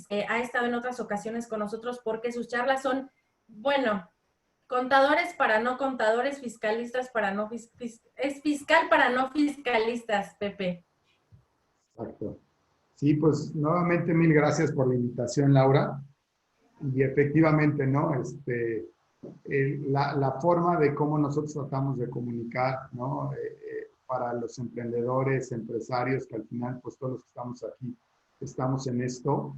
ha estado en otras ocasiones con nosotros porque sus charlas son, bueno, contadores para no contadores, fiscalistas para no es fiscal para no fiscalistas, Pepe. Exacto. Sí, pues nuevamente mil gracias por la invitación, Laura. Y efectivamente, ¿no? La forma de cómo nosotros tratamos de comunicar, ¿no? Para los emprendedores, empresarios, que al final, pues todos los que estamos aquí, estamos en esto,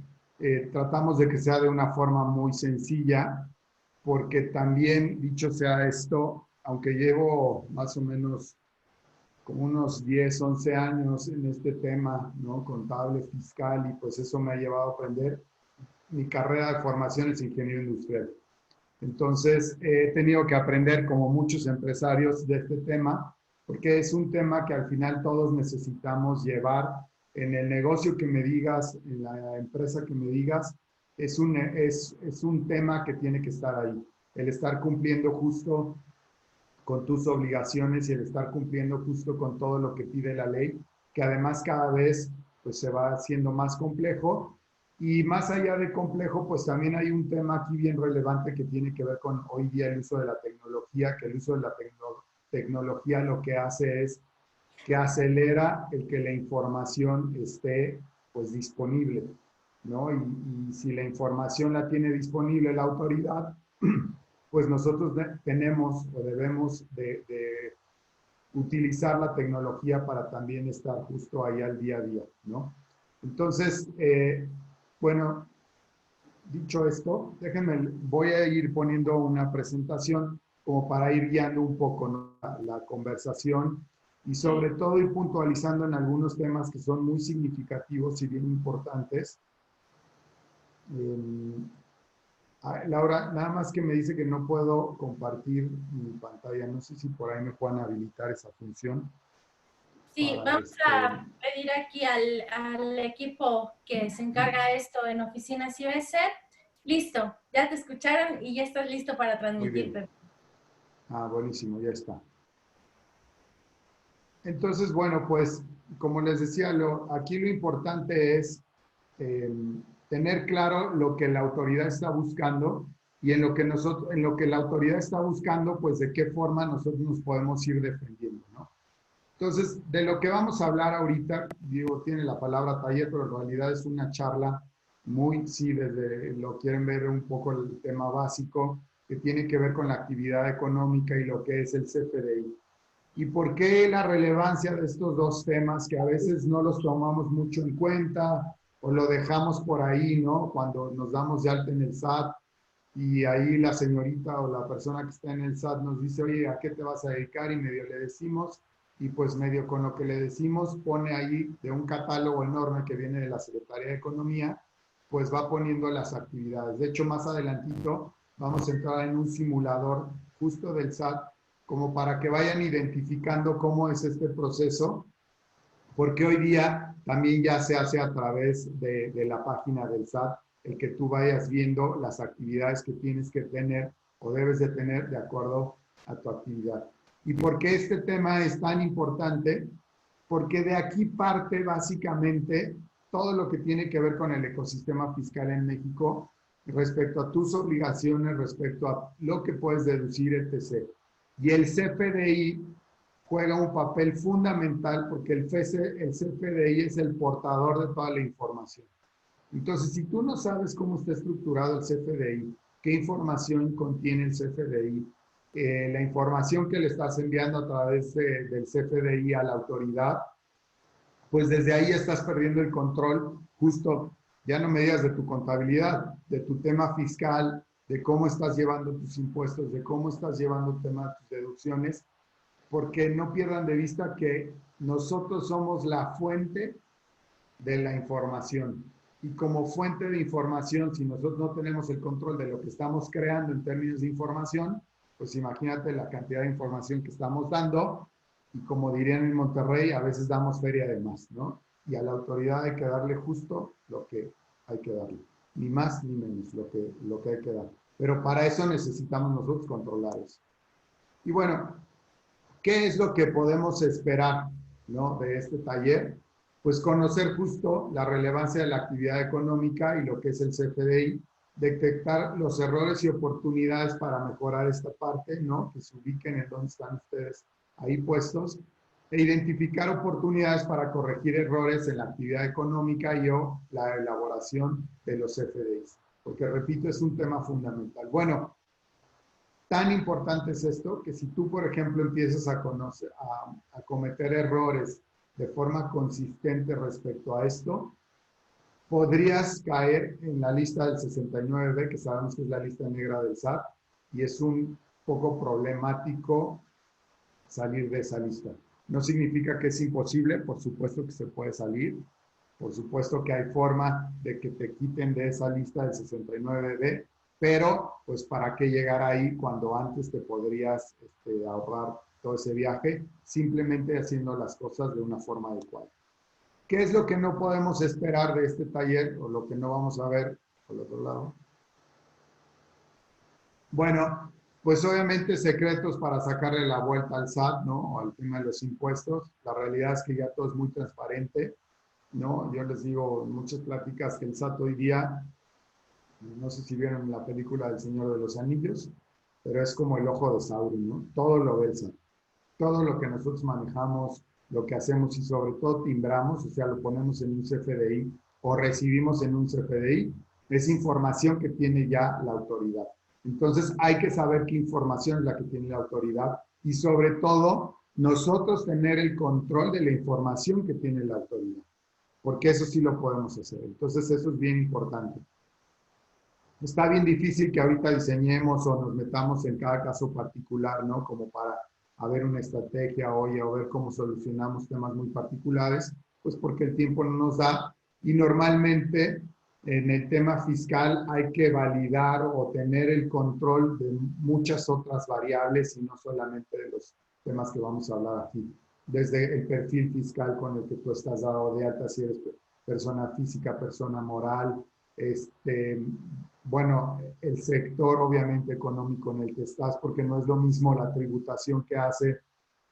tratamos de que sea de una forma muy sencilla, porque también, dicho sea esto, aunque llevo más o menos como unos 10, 11 años en este tema, ¿no? Contable, fiscal, y pues eso me ha llevado a aprender. Mi carrera de formación es ingeniero industrial. Entonces, he tenido que aprender, como muchos empresarios, de este tema, porque es un tema que al final todos necesitamos llevar en el negocio que me digas, en la empresa que me digas, es un tema que tiene que estar ahí. El estar cumpliendo justo con tus obligaciones y el estar cumpliendo justo con todo lo que pide la ley, que además cada vez pues, se va haciendo más complejo. Y más allá de complejo, pues también hay un tema aquí bien relevante que tiene que ver con hoy día el uso de la tecnología, que el uso de la tecnología lo que hace es que acelera el que la información esté pues disponible, ¿no? Y si la información la tiene disponible la autoridad, pues nosotros tenemos o debemos de utilizar la tecnología para también estar justo ahí al día a día, ¿no? Entonces, bueno, dicho esto, déjenme, voy a ir poniendo una presentación como para ir guiando un poco, ¿no? la conversación y sobre todo ir puntualizando en algunos temas que son muy significativos y bien importantes. Laura, nada más que me dice que no puedo compartir mi pantalla. No sé si por ahí me puedan habilitar esa función. Sí, vamos a pedir aquí al equipo que se encarga de esto en Oficinas IBC. Listo, ya te escucharon y ya estás listo para transmitir, Pepe. Buenísimo, ya está. Entonces, bueno, pues, como les decía, aquí lo importante es tener claro lo que la autoridad está buscando y en lo que la autoridad está buscando, pues de qué forma nosotros nos podemos ir defendiendo, ¿no? Entonces, de lo que vamos a hablar ahorita, digo, tiene la palabra taller, pero en realidad es una charla muy, sí, desde lo quieren ver un poco el tema básico, que tiene que ver con la actividad económica y lo que es el CFDI. ¿Y por qué la relevancia de estos dos temas que a veces no los tomamos mucho en cuenta o lo dejamos por ahí, ¿no? Cuando nos damos de alta en el SAT y ahí la señorita o la persona que está en el SAT nos dice, oye, ¿a qué te vas a dedicar? Y medio le decimos, y pues medio con lo que le decimos pone ahí de un catálogo enorme que viene de la Secretaría de Economía, pues va poniendo las actividades. De hecho, más adelantito vamos a entrar en un simulador justo del SAT como para que vayan identificando cómo es este proceso, porque hoy día también ya se hace a través de la página del SAT, el que tú vayas viendo las actividades que tienes que tener o debes de tener de acuerdo a tu actividad. ¿Y por qué este tema es tan importante? Porque de aquí parte básicamente todo lo que tiene que ver con el ecosistema fiscal en México respecto a tus obligaciones, respecto a lo que puedes deducir, etc. Y el CFDI juega un papel fundamental porque el CFDI es el portador de toda la información. Entonces, si tú no sabes cómo está estructurado el CFDI, qué información contiene el CFDI, la información que le estás enviando a través del CFDI a la autoridad, pues desde ahí estás perdiendo el control justo, ya no me digas de tu contabilidad, de tu tema fiscal, de cómo estás llevando tus impuestos, de cómo estás llevando el tema de tus deducciones, porque no pierdan de vista que nosotros somos la fuente de la información. Y como fuente de información, si nosotros no tenemos el control de lo que estamos creando en términos de información, pues imagínate la cantidad de información que estamos dando. Y como dirían en Monterrey, a veces damos feria de más, ¿no? Y a la autoridad hay que darle justo lo que hay que darle. Ni más ni menos lo que hay que dar. Pero para eso necesitamos nosotros controlar eso. Y bueno, ¿qué es lo que podemos esperar, ¿no? De este taller? pues conocer justo la relevancia de la actividad económica y lo que es el CFDI, detectar los errores y oportunidades para mejorar esta parte, ¿no? Que se ubiquen en donde están ustedes ahí puestos, e identificar oportunidades para corregir errores en la actividad económica y o la elaboración de los CFDIs. Porque, repito, es un tema fundamental. Bueno, tan importante es esto que si tú, por ejemplo, empiezas a cometer errores de forma consistente respecto a esto, podrías caer en la lista del 69B, que sabemos que es la lista negra del SAT, y es un poco problemático salir de esa lista. No significa que es imposible, por supuesto que se puede salir, por supuesto que hay forma de que te quiten de esa lista del 69B, pero pues para qué llegar ahí cuando antes te podrías ahorrar todo ese viaje, simplemente haciendo las cosas de una forma adecuada. ¿Qué es lo que no podemos esperar de este taller o lo que no vamos a ver por el otro lado? Bueno, pues obviamente secretos para sacarle la vuelta al SAT, ¿no? O al tema de los impuestos. La realidad es que ya todo es muy transparente, ¿no? Yo les digo en muchas pláticas que el SAT hoy día, no sé si vieron la película del Señor de los Anillos, pero es como el ojo de Sauron, ¿no? Todo lo ve el SAT. Todo lo que nosotros manejamos, lo que hacemos y sobre todo timbramos, o sea, lo ponemos en un CFDI o recibimos en un CFDI, es información que tiene ya la autoridad. Entonces hay que saber qué información es la que tiene la autoridad y sobre todo nosotros tener el control de la información que tiene la autoridad, porque eso sí lo podemos hacer. Entonces eso es bien importante. Está bien difícil que ahorita diseñemos o nos metamos en cada caso particular, ¿no? Como para ver una estrategia hoy o ver cómo solucionamos temas muy particulares, pues porque el tiempo no nos da y normalmente en el tema fiscal hay que validar o tener el control de muchas otras variables y no solamente de los temas que vamos a hablar aquí. Desde el perfil fiscal con el que tú estás dado de alta, si eres persona física, persona moral, bueno, el sector obviamente económico en el que estás, porque no es lo mismo la tributación que hace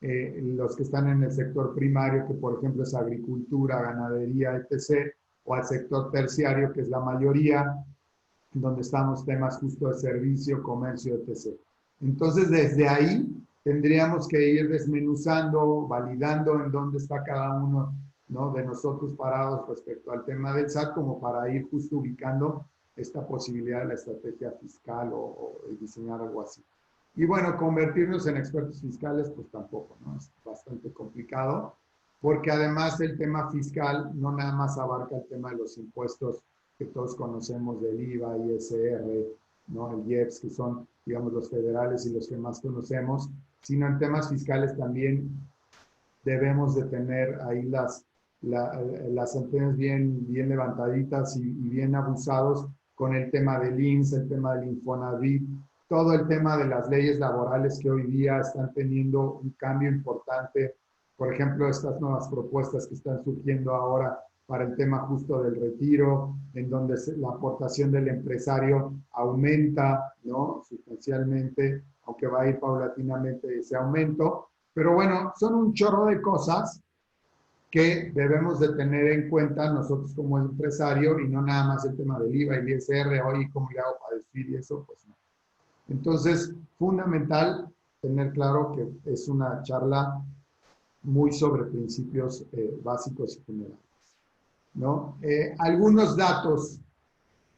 los que están en el sector primario, que por ejemplo es agricultura, ganadería, etc., o al sector terciario, que es la mayoría, donde estamos temas justo de servicio, comercio, etc. Entonces, desde ahí tendríamos que ir desmenuzando, validando en dónde está cada uno, ¿no?, de nosotros parados respecto al tema del SAT, como para ir justo ubicando esta posibilidad de la estrategia fiscal o diseñar algo así. Y bueno, convertirnos en expertos fiscales, pues tampoco, ¿no? Es bastante complicado, porque además el tema fiscal no nada más abarca el tema de los impuestos que todos conocemos del IVA, ISR, ¿no? El IEPS, que son, digamos, los federales y los que más conocemos, sino en temas fiscales también debemos de tener ahí las antenas bien levantaditas y bien abusados con el tema del IMSS, el tema del Infonavit, todo el tema de las leyes laborales que hoy día están teniendo un cambio importante. Por ejemplo, estas nuevas propuestas que están surgiendo ahora para el tema justo del retiro, en donde la aportación del empresario aumenta, ¿no?, sustancialmente, aunque va a ir paulatinamente ese aumento. Pero bueno, son un chorro de cosas que debemos de tener en cuenta nosotros como empresario y no nada más el tema del IVA y el ISR, oye, ¿cómo le hago para decir eso? Pues no. Entonces, fundamental tener claro que es una charla muy sobre principios básicos y generales, ¿no? Algunos datos.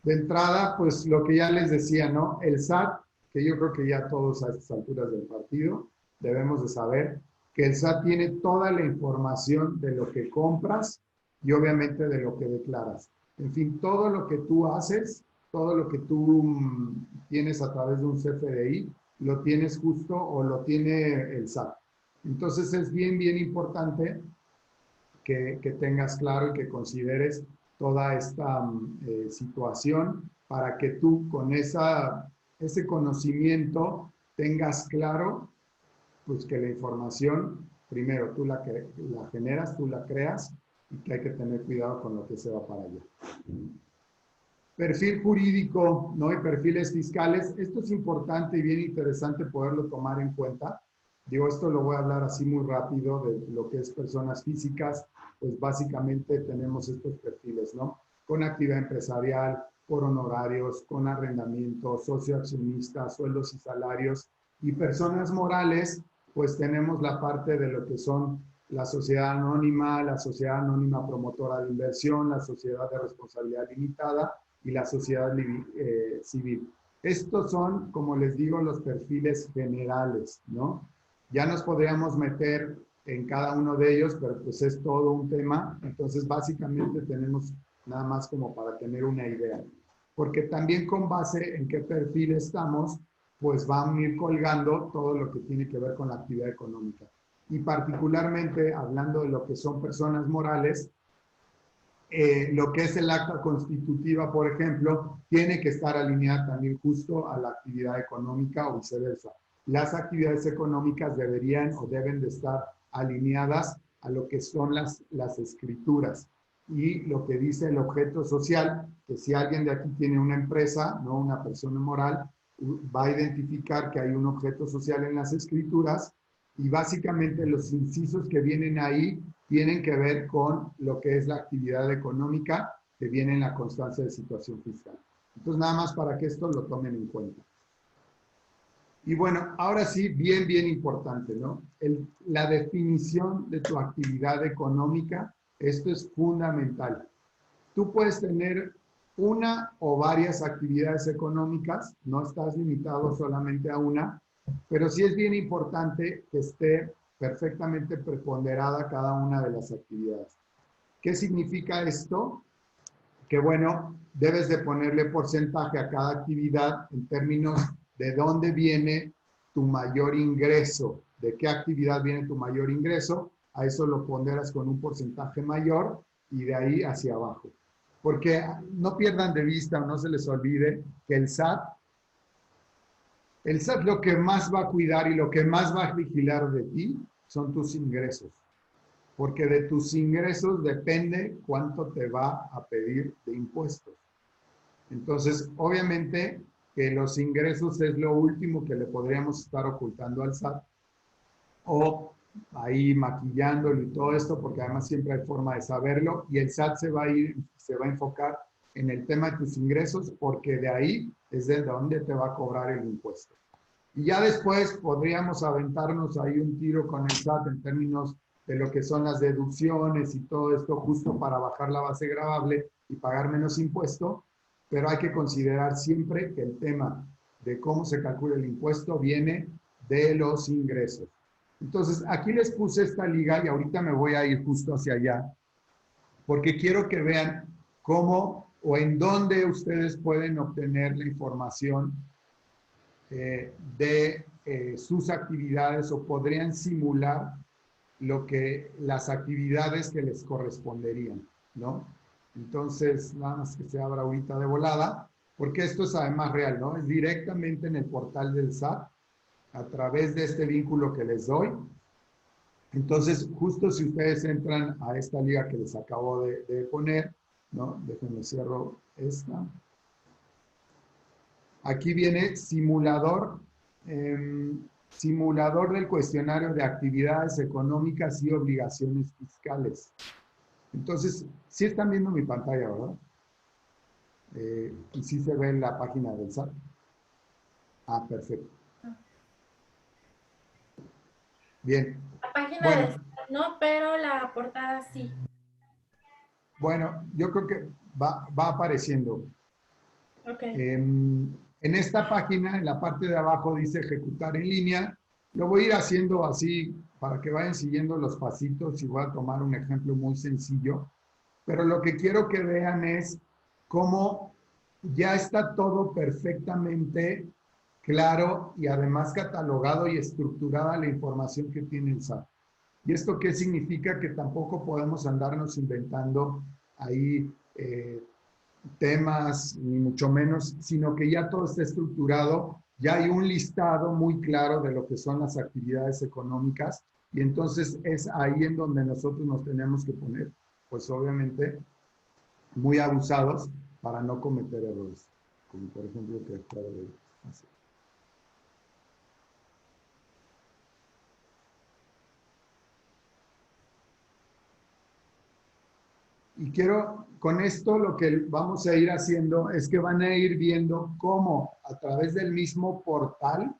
De entrada, pues lo que ya les decía, ¿no? El SAT, que yo creo que ya todos a estas alturas del partido debemos de saber que el SAT tiene toda la información de lo que compras y obviamente de lo que declaras. En fin, todo lo que tú haces, todo lo que tú tienes a través de un CFDI, lo tienes justo o lo tiene el SAT. Entonces es bien importante que tengas claro y que consideres toda esta situación para que tú con ese conocimiento tengas claro pues que la información, primero tú la generas, tú la creas y que hay que tener cuidado con lo que se va para allá. Perfil jurídico, ¿no?, y perfiles fiscales. Esto es importante y bien interesante poderlo tomar en cuenta. Digo, esto lo voy a hablar así muy rápido de lo que es personas físicas, pues básicamente tenemos estos perfiles, ¿no? Con actividad empresarial, por honorarios, con arrendamientos, socioaccionistas, sueldos y salarios. Y personas morales, pues tenemos la parte de lo que son la sociedad anónima promotora de inversión, la sociedad de responsabilidad limitada y la sociedad civil. Estos son, como les digo, los perfiles generales, ¿no? Ya nos podríamos meter en cada uno de ellos, pero pues es todo un tema. Entonces, básicamente tenemos nada más como para tener una idea. Porque también con base en qué perfil estamos, pues van a ir colgando todo lo que tiene que ver con la actividad económica. Y particularmente, hablando de lo que son personas morales, lo que es el acta constitutiva, por ejemplo, tiene que estar alineada también justo a la actividad económica o viceversa. Las actividades económicas deberían o deben de estar alineadas a lo que son las escrituras y lo que dice el objeto social, que si alguien de aquí tiene una empresa, no una persona moral, va a identificar que hay un objeto social en las escrituras y básicamente los incisos que vienen ahí tienen que ver con lo que es la actividad económica que viene en la constancia de situación fiscal. Entonces, nada más para que esto lo tomen en cuenta. Y bueno, ahora sí, bien importante, ¿no? La definición de tu actividad económica, esto es fundamental. Tú puedes tener una o varias actividades económicas, no estás limitado solamente a una, pero sí es bien importante que esté perfectamente preponderada cada una de las actividades. ¿Qué significa esto? Que bueno, debes de ponerle porcentaje a cada actividad en términos de dónde viene tu mayor ingreso, de qué actividad viene tu mayor ingreso, a eso lo ponderas con un porcentaje mayor y de ahí hacia abajo. Porque no pierdan de vista o no se les olvide que el SAT lo que más va a cuidar y lo que más va a vigilar de ti son tus ingresos. Porque de tus ingresos depende cuánto te va a pedir de impuestos. Entonces, obviamente que los ingresos es lo último que le podríamos estar ocultando al SAT o ahí maquillándolo y todo esto, porque además siempre hay forma de saberlo y el SAT se va a enfocar en el tema de tus ingresos porque de ahí es de donde te va a cobrar el impuesto. Y ya después podríamos aventarnos ahí un tiro con el SAT en términos de lo que son las deducciones y todo esto justo para bajar la base gravable y pagar menos impuesto, pero hay que considerar siempre que el tema de cómo se calcula el impuesto viene de los ingresos. Entonces, aquí les puse esta liga y ahorita me voy a ir justo hacia allá, porque quiero que vean cómo o en dónde ustedes pueden obtener la información de sus actividades o podrían simular las actividades que les corresponderían, ¿no? Entonces, nada más que se abra ahorita de volada, porque esto es además real, ¿no? Es directamente en el portal del SAT, a través de este vínculo que les doy. Entonces, justo si ustedes entran a esta liga que les acabo de poner, ¿no? Déjenme cierro esta. Aquí viene simulador del cuestionario de actividades económicas y obligaciones fiscales. Entonces, sí están viendo mi pantalla, ¿verdad? Y sí se ve en la página del SAT. Ah, perfecto. Bien. La página Bueno, del SAT no, pero la portada sí. bueno, yo creo que va apareciendo. Ok. En esta página, en la parte de abajo dice ejecutar en línea. Lo voy a ir haciendo así para que vayan siguiendo los pasitos y voy a tomar un ejemplo muy sencillo. Pero lo que quiero que vean es cómo ya está todo perfectamente claro y además catalogado y estructurada la información que tiene el SAT. ¿Y esto qué significa? Que tampoco podemos andarnos inventando ahí temas, ni mucho menos, sino que ya todo está estructurado, ya hay un listado muy claro de lo que son las actividades económicas y entonces es ahí en donde nosotros nos tenemos que poner, pues obviamente, muy abusados para no cometer errores, como por ejemplo que acabo de hacer. Y quiero, con esto lo que vamos a ir haciendo es que van a ir viendo cómo a través del mismo portal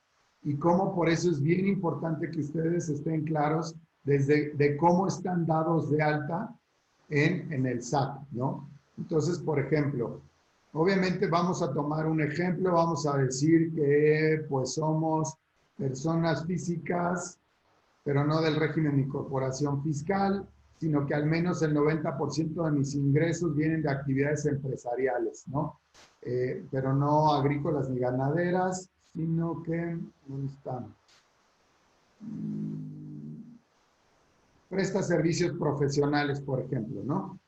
y cómo por eso es bien importante que ustedes estén claros desde de cómo están dados de alta en el SAT, ¿no? Entonces, por ejemplo, obviamente vamos a tomar un ejemplo, vamos a decir que pues somos personas físicas, pero no del régimen de incorporación fiscal, sino que al menos el 90% de mis ingresos vienen de actividades empresariales, ¿no? Pero no agrícolas ni ganaderas, sino que, ¿dónde están? Presta servicios profesionales, por ejemplo, ¿no?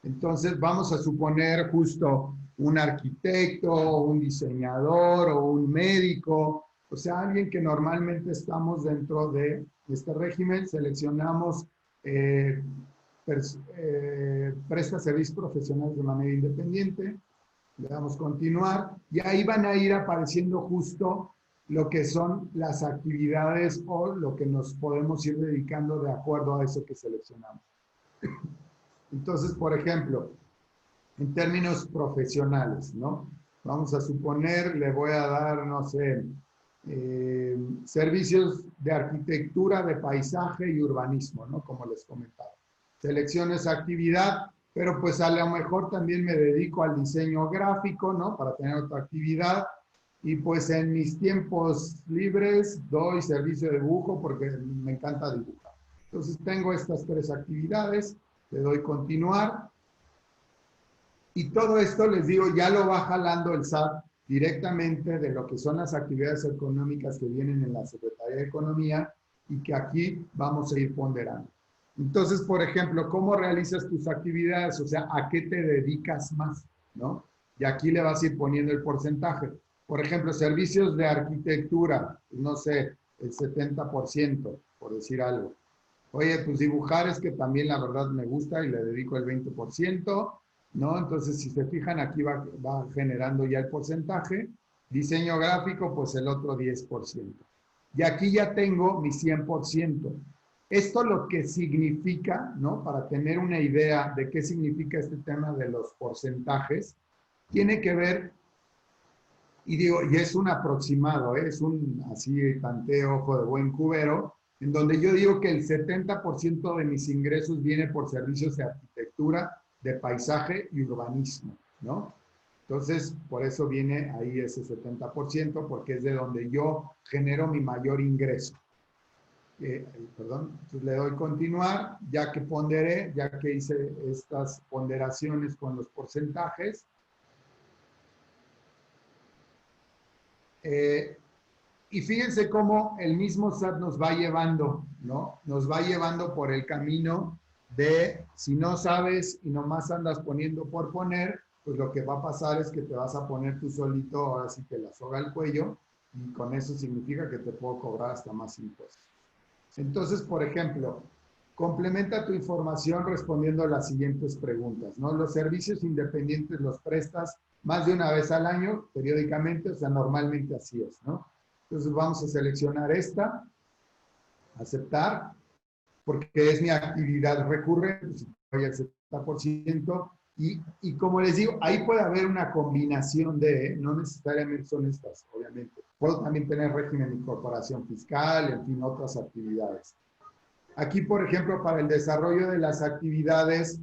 Entonces vamos a suponer justo un arquitecto, un diseñador o un médico, o sea, alguien que normalmente estamos dentro de este régimen, seleccionamos presta servicios profesionales de manera independiente, le damos continuar y ahí van a ir apareciendo justo lo que son las actividades o lo que nos podemos ir dedicando de acuerdo a eso que seleccionamos. Entonces, por ejemplo, en términos profesionales, ¿no? Vamos a suponer, le voy a dar, no sé, servicios de arquitectura, de paisaje y urbanismo, ¿no? Como les comentaba. Selecciono esa actividad, pero pues a lo mejor también me dedico al diseño gráfico, ¿no? Para tener otra actividad. Y pues en mis tiempos libres doy servicio de dibujo porque me encanta dibujar. Entonces tengo estas tres actividades, le doy continuar. Y todo esto, les digo, ya lo va jalando el SAT directamente de lo que son las actividades económicas que vienen en la Secretaría de Economía y que aquí vamos a ir ponderando. Entonces, por ejemplo, ¿cómo realizas tus actividades? O sea, ¿a qué te dedicas más? ¿No? Y aquí le vas a ir poniendo el porcentaje. Por ejemplo, servicios de arquitectura, no sé, el 70%, por decir algo. Oye, pues dibujar es que también la verdad me gusta y le dedico el 20%, ¿no? Entonces, si se fijan, aquí va generando ya el porcentaje. Diseño gráfico, pues el otro 10%. Y aquí ya tengo mi 100%. Esto lo que significa, ¿no? Para tener una idea de qué significa este tema de los porcentajes, tiene que ver, y digo, y es un aproximado, ¿eh? Es un así tanteo, ojo de buen cubero, en donde yo digo que el 70% de mis ingresos viene por servicios de arquitectura, de paisaje y urbanismo, ¿no? Entonces, por eso viene ahí ese 70%, porque es de donde yo genero mi mayor ingreso. Perdón, entonces le doy continuar, ya que ponderé, ya que hice estas ponderaciones con los porcentajes. Y fíjense cómo el mismo SAT nos va llevando, ¿no? Nos va llevando por el camino de, si no sabes y nomás andas poniendo por poner, pues lo que va a pasar es que te vas a poner tú solito, ahora sí que la soga al cuello, y con eso significa que te puedo cobrar hasta más impuestos. Entonces, por ejemplo, complementa tu información respondiendo a las siguientes preguntas, ¿no? Los servicios independientes los prestas más de una vez al año, periódicamente, o sea, normalmente así es, ¿no? Entonces vamos a seleccionar esta, aceptar, porque es mi actividad recurrente, pues voy al 70%, y como les digo, ahí puede haber una combinación de, no necesariamente son estas, obviamente. Puedo también tener régimen de incorporación fiscal, en fin, otras actividades. Aquí, por ejemplo, para el desarrollo de las actividades,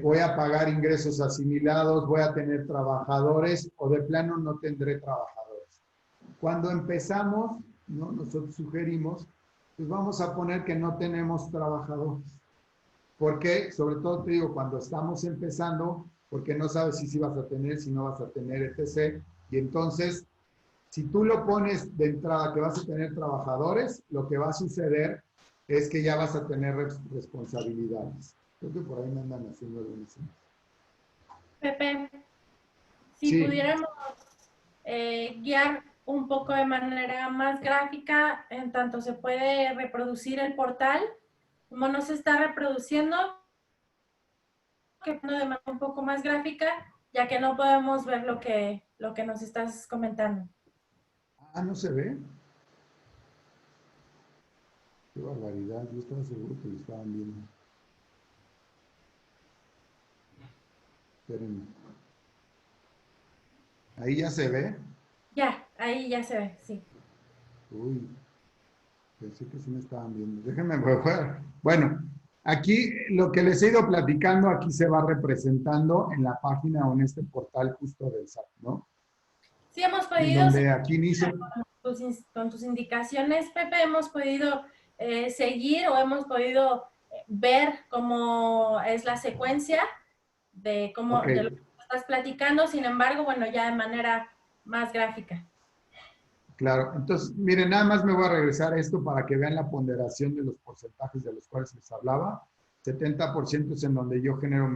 voy a pagar ingresos asimilados, voy a tener trabajadores o de plano no tendré trabajadores. Cuando empezamos, ¿no? Nosotros sugerimos, pues vamos a poner que no tenemos trabajadores. Porque, sobre todo te digo, cuando estamos empezando, porque no sabes si vas a tener, si no vas a tener, etc. Y entonces, si tú lo pones de entrada que vas a tener trabajadores, lo que va a suceder es que ya vas a tener responsabilidades. Creo que por ahí me andan haciendo algunas. Pepe, si Sí. pudiéramos guiar un poco de manera más gráfica, en tanto se puede reproducir el portal, como no se está reproduciendo, que de manera un poco más gráfica, ya que no podemos ver lo que nos estás comentando. Ah, ¿no se ve? Qué barbaridad, yo estaba seguro que lo estaban viendo. Espérenme. Ahí ya se ve. Ya, ahí ya se ve, sí. Uy, pensé que sí me estaban viendo. Déjenme ver. Bueno, aquí lo que les he ido platicando, aquí se va representando en la página o en este portal justo del SAT, ¿no? Sí, hemos En podido, donde aquí inicio. con tus indicaciones, Pepe, hemos podido seguir o hemos podido ver cómo es la secuencia de cómo Ok, de lo que estás platicando, sin embargo, bueno, ya de manera más gráfica. claro. Entonces, miren, nada más me voy a regresar a esto para que vean la ponderación de los porcentajes de los cuales les hablaba. 70% es en donde yo genero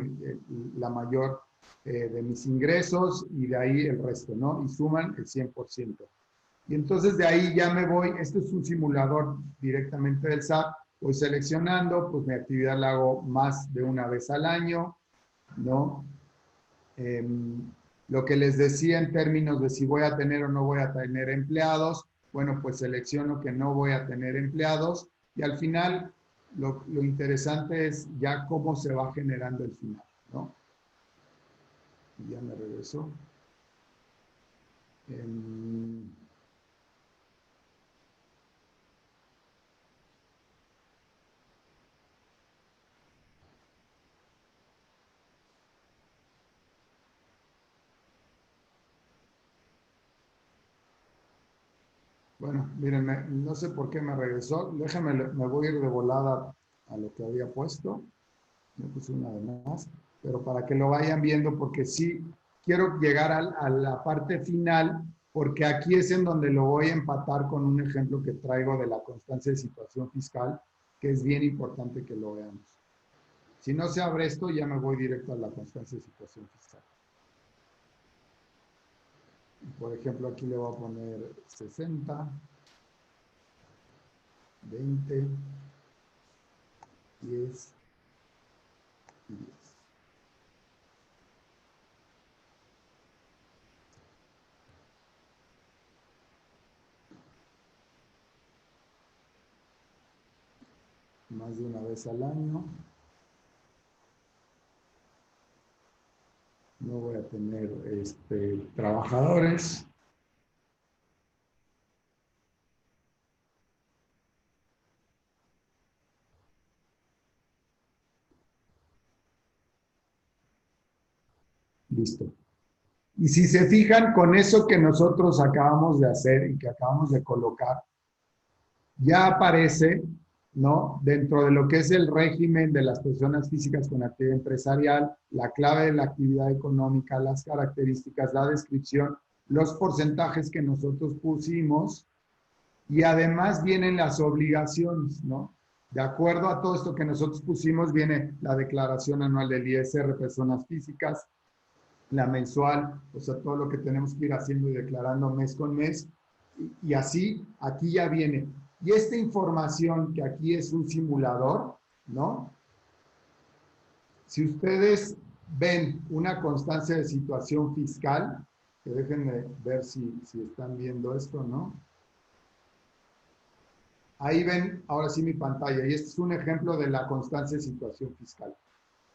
la mayor de mis ingresos y de ahí el resto, ¿no? Y suman el 100%. Y entonces de ahí ya me voy, este es un simulador directamente del SAT, voy seleccionando, pues mi actividad la hago más de una vez al año, ¿no? Lo que les decía en términos de si voy a tener o no voy a tener empleados, bueno, pues selecciono que no voy a tener empleados y al final lo interesante es ya cómo se va generando el final, ¿no? Y ya me regreso. Bueno, miren, no sé por qué me regresó. Déjenme, me voy a ir de volada a lo que había puesto. Me puse una de más, pero para que lo vayan viendo, porque sí quiero llegar a la parte final, porque aquí es en donde lo voy a empatar con un ejemplo que traigo de la constancia de situación fiscal, que es bien importante que lo veamos. Si no se abre esto, ya me voy directo a la constancia de situación fiscal. Por ejemplo, aquí le voy a poner 60, 20, 10 y 10. Más de una vez al año. No voy a tener trabajadores. Listo. Y si se fijan con eso que nosotros acabamos de hacer y que acabamos de colocar, ya aparece, ¿no? Dentro de lo que es el régimen de las personas físicas con actividad empresarial, la clave de la actividad económica, las características, la descripción, los porcentajes que nosotros pusimos y además vienen las obligaciones, ¿no? De acuerdo a todo esto que nosotros pusimos, viene la declaración anual del ISR, personas físicas, la mensual, o sea, todo lo que tenemos que ir haciendo y declarando mes con mes. Y así, aquí ya viene. Y esta información que aquí es un simulador, ¿no? Si ustedes ven una constancia de situación fiscal, que déjenme ver si están viendo esto, ¿no? Ahí ven, ahora sí mi pantalla, y este es un ejemplo de la constancia de situación fiscal.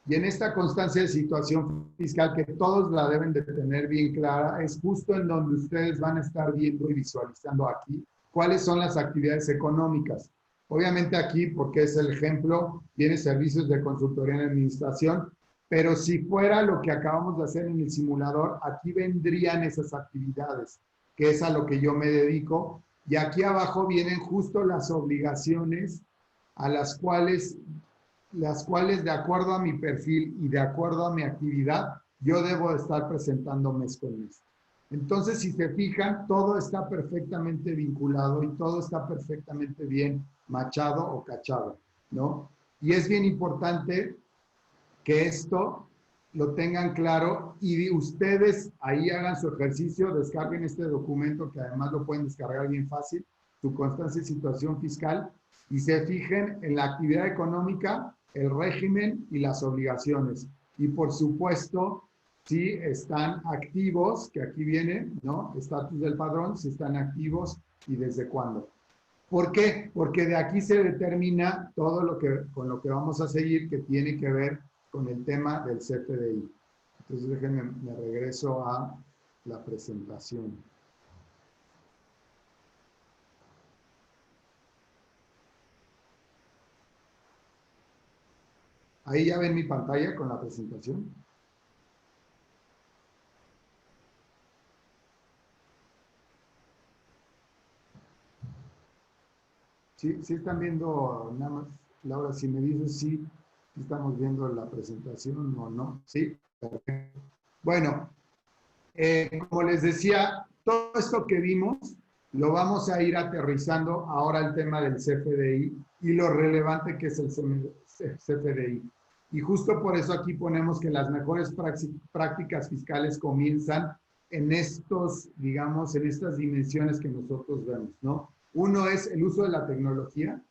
Y en esta constancia de situación fiscal, que todos la deben de tener bien clara, es justo en donde ustedes van a estar viendo y visualizando aquí cuáles son las actividades económicas. Obviamente aquí, porque es el ejemplo, tiene servicios de consultoría en administración, pero si fuera lo que acabamos de hacer en el simulador, aquí vendrían esas actividades, que es a lo que yo me dedico, y aquí abajo vienen justo las obligaciones a las cuales de acuerdo a mi perfil y de acuerdo a mi actividad, yo debo estar presentando mes con mes. Entonces, si se fijan, todo está perfectamente vinculado y todo está perfectamente bien machado o cachado, ¿no? Y es bien importante que esto lo tengan claro y ustedes ahí hagan su ejercicio, descarguen este documento que además lo pueden descargar bien fácil, su constancia de situación fiscal, y se fijen en la actividad económica, el régimen y las obligaciones. Y por supuesto, si están activos, que aquí viene, ¿no? Estatus del padrón, si están activos y desde cuándo. ¿Por qué? Porque de aquí se determina todo lo que, con lo que vamos a seguir, que tiene que ver con el tema del CFDI. Entonces déjenme, me regreso a la presentación. Ahí ya ven mi pantalla con la presentación. Sí, sí están viendo, nada más, Laura, si me dices sí, estamos viendo la presentación o no. Sí, perfecto. Bueno, como les decía, todo esto que vimos lo vamos a ir aterrizando ahora al tema del CFDI y lo relevante que es el CFDI. Y justo por eso aquí ponemos que las mejores prácticas fiscales comienzan en estos, digamos, en estas dimensiones que nosotros vemos, ¿no? Uno es el uso de la tecnología,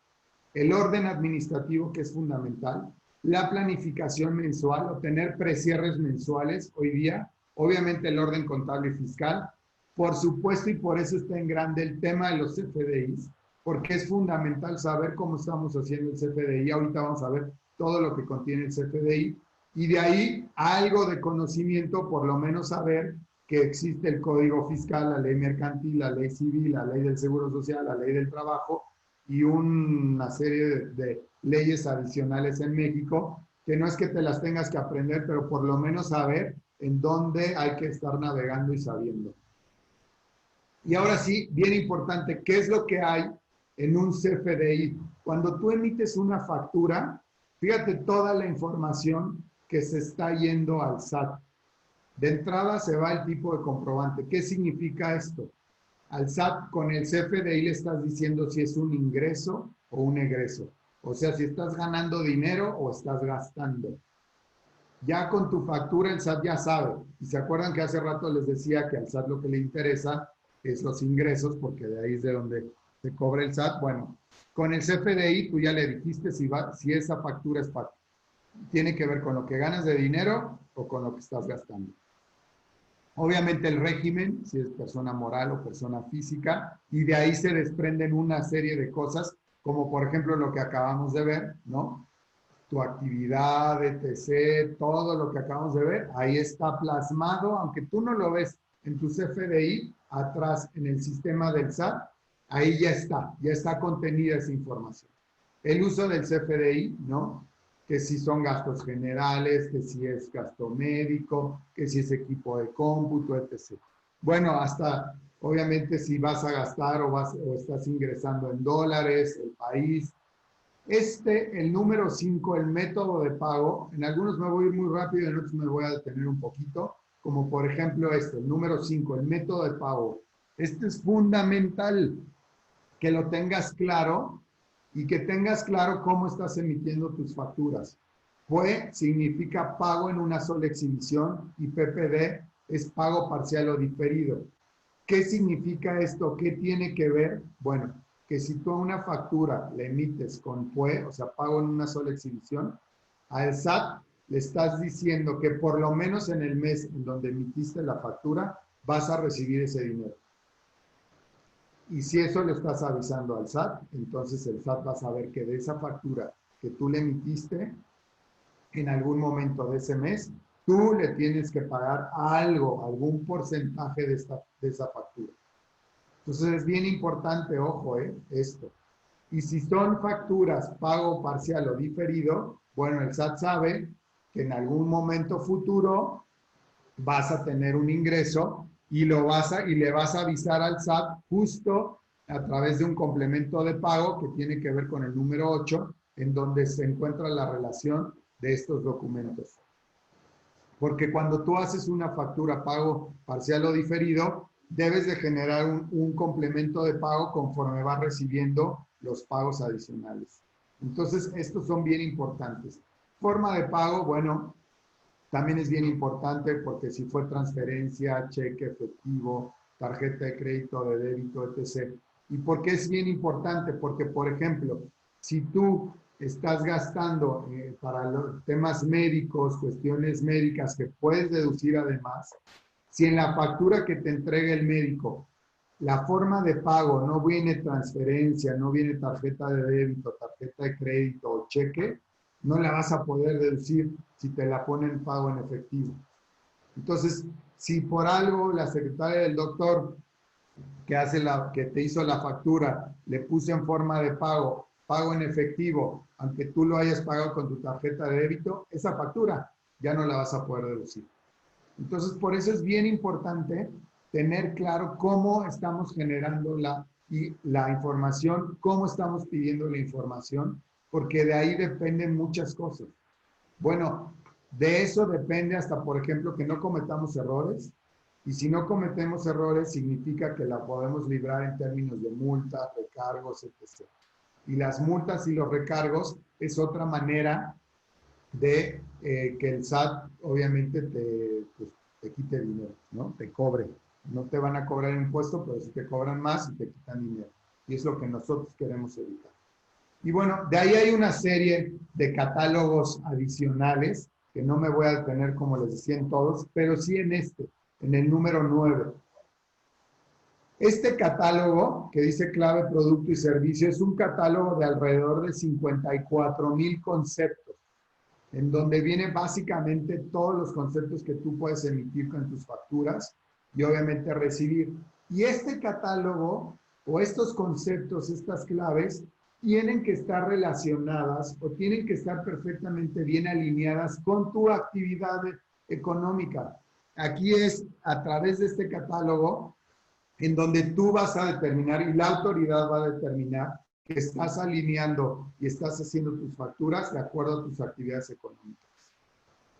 el orden administrativo, que es fundamental, la planificación mensual, o tener precierres mensuales hoy día, obviamente el orden contable y fiscal, por supuesto, y por eso está en grande el tema de los CFDIs, porque es fundamental saber cómo estamos haciendo el CFDI. Ahorita vamos a ver todo lo que contiene el CFDI, y de ahí algo de conocimiento, por lo menos saber que existe el Código Fiscal, la Ley Mercantil, la Ley Civil, la Ley del Seguro Social, la Ley del Trabajo, y una serie de leyes adicionales en México, que no es que te las tengas que aprender, pero por lo menos saber en dónde hay que estar navegando y sabiendo. Y ahora sí, bien importante, ¿qué es lo que hay en un CFDI? Cuando tú emites una factura, fíjate toda la información que se está yendo al SAT. De entrada se va el tipo de comprobante. ¿Qué significa esto? Al SAT con el CFDI le estás diciendo si es un ingreso o un egreso. O sea, si estás ganando dinero o estás gastando. Ya con tu factura el SAT ya sabe. Y se acuerdan que hace rato les decía que al SAT lo que le interesa es los ingresos, porque de ahí es de donde se cobra el SAT. Bueno, con el CFDI tú ya le dijiste si esa factura tiene que ver con lo que ganas de dinero o con lo que estás gastando. Obviamente el régimen, si es persona moral o persona física, y de ahí se desprenden una serie de cosas, como por ejemplo lo que acabamos de ver, ¿no? Tu actividad, etc., todo lo que acabamos de ver, ahí está plasmado, aunque tú no lo ves en tu CFDI, atrás en el sistema del SAT, ahí ya está contenida esa información. El uso del CFDI, ¿no? Que si son gastos generales, que si es gasto médico, que si es equipo de cómputo, etc. Bueno, hasta obviamente si vas a gastar o estás ingresando en dólares, el país. El número 5, el método de pago, en algunos me voy a ir muy rápido, en otros me voy a detener un poquito, como por ejemplo el número 5, el método de pago. Este es fundamental que lo tengas claro y que tengas claro cómo estás emitiendo tus facturas. PUE significa pago en una sola exhibición y PPD es pago parcial o diferido. ¿Qué significa esto? ¿Qué tiene que ver? Bueno, que si tú a una factura le emites con PUE, o sea, pago en una sola exhibición, al SAT le estás diciendo que por lo menos en el mes en donde emitiste la factura, vas a recibir ese dinero. Y si eso le estás avisando al SAT, entonces el SAT va a saber que de esa factura que tú le emitiste, en algún momento de ese mes, tú le tienes que pagar algo, algún porcentaje de esa factura. Entonces es bien importante, ojo, esto. Y si son facturas pago parcial o diferido, bueno, el SAT sabe que en algún momento futuro vas a tener un ingreso y le vas a avisar al SAT justo a través de un complemento de pago que tiene que ver con el número 8, en donde se encuentra la relación de estos documentos. Porque cuando tú haces una factura pago parcial o diferido, debes de generar un complemento de pago conforme vas recibiendo los pagos adicionales. Entonces, estos son bien importantes. Forma de pago, bueno, también es bien importante porque si fue transferencia, cheque, efectivo, tarjeta de crédito, de débito, etc. ¿Y por qué es bien importante? Porque, por ejemplo, si tú estás gastando para los temas médicos, cuestiones médicas que puedes deducir además, si en la factura que te entrega el médico la forma de pago no viene transferencia, no viene tarjeta de débito, tarjeta de crédito o cheque, no la vas a poder deducir si te la ponen pago en efectivo. Entonces, si por algo la secretaria del doctor que te hizo la factura, le puse en forma de pago en efectivo, aunque tú lo hayas pagado con tu tarjeta de débito, esa factura ya no la vas a poder deducir. Entonces, por eso es bien importante tener claro cómo estamos generando la información, cómo estamos pidiendo la información, porque de ahí dependen muchas cosas. Bueno, de eso depende hasta, por ejemplo, que no cometamos errores. Y si no cometemos errores, significa que la podemos librar en términos de multas, recargos, etc. Y las multas y los recargos es otra manera de que el SAT obviamente pues, te quite dinero, ¿no? Te cobre. No te van a cobrar impuesto, pero si te cobran más y te quitan dinero. Y es lo que nosotros queremos evitar. Y bueno, de ahí hay una serie de catálogos adicionales, que no me voy a detener como les decía en todos, pero sí en el número 9. Este catálogo, que dice clave, producto y servicio, es un catálogo de alrededor de 54,000 conceptos, en donde vienen básicamente todos los conceptos que tú puedes emitir con tus facturas y obviamente recibir. Y este catálogo o estos conceptos, estas claves, tienen que estar relacionadas o tienen que estar perfectamente bien alineadas con tu actividad económica. Aquí es a través de este catálogo en donde tú vas a determinar y la autoridad va a determinar que estás alineando y estás haciendo tus facturas de acuerdo a tus actividades económicas.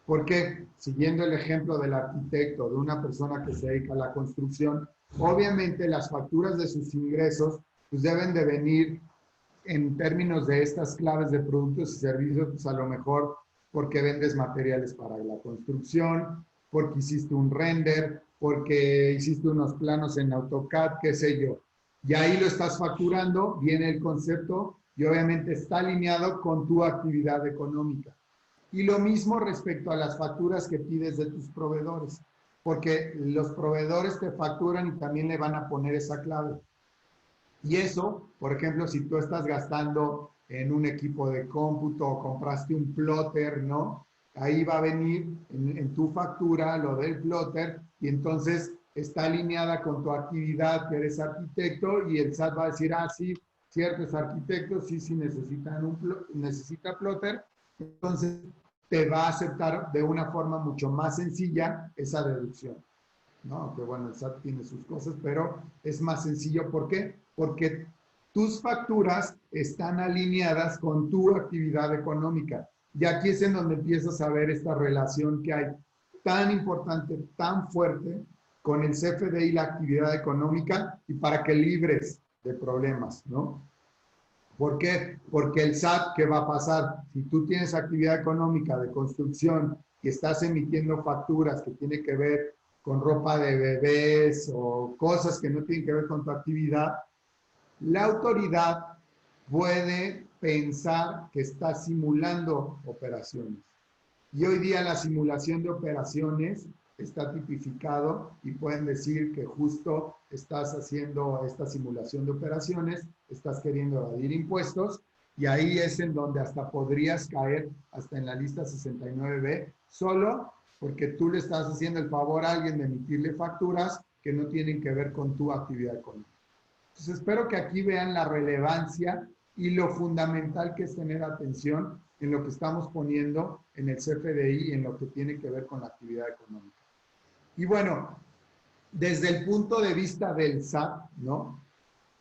Porque, siguiendo el ejemplo del arquitecto, de una persona que se dedica a la construcción, obviamente las facturas de sus ingresos pues deben de venir en términos de estas claves de productos y servicios, pues a lo mejor porque vendes materiales para la construcción, porque hiciste un render, porque hiciste unos planos en AutoCAD, qué sé yo. Y ahí lo estás facturando, viene el concepto y obviamente está alineado con tu actividad económica. Y lo mismo respecto a las facturas que pides de tus proveedores, porque los proveedores te facturan y también le van a poner esa clave. Y eso, por ejemplo, si tú estás gastando en un equipo de cómputo o compraste un plotter, ¿no? Ahí va a venir en tu factura lo del plotter y entonces está alineada con tu actividad, que eres arquitecto, y el SAT va a decir, ah, sí, ciertos arquitectos sí necesita plotter, entonces te va a aceptar de una forma mucho más sencilla esa deducción. ¿No? Que bueno, el SAT tiene sus cosas, pero es más sencillo. ¿Por qué? Porque tus facturas están alineadas con tu actividad económica. Y aquí es en donde empiezas a ver esta relación que hay tan importante, tan fuerte con el CFDI y la actividad económica y para que libres de problemas, ¿no? ¿Por qué? Porque el SAT, ¿qué va a pasar? Si tú tienes actividad económica de construcción y estás emitiendo facturas que tienen que ver con ropa de bebés o cosas que no tienen que ver con tu actividad, la autoridad puede pensar que está simulando operaciones. Y hoy día la simulación de operaciones está tipificado y pueden decir que justo estás haciendo esta simulación de operaciones, estás queriendo evadir impuestos y ahí es en donde hasta podrías caer hasta en la lista 69B solo porque tú le estás haciendo el favor a alguien de emitirle facturas que no tienen que ver con tu actividad económica. Entonces espero que aquí vean la relevancia y lo fundamental que es tener atención en lo que estamos poniendo en el CFDI y en lo que tiene que ver con la actividad económica. Y bueno, desde el punto de vista del SAT, ¿no?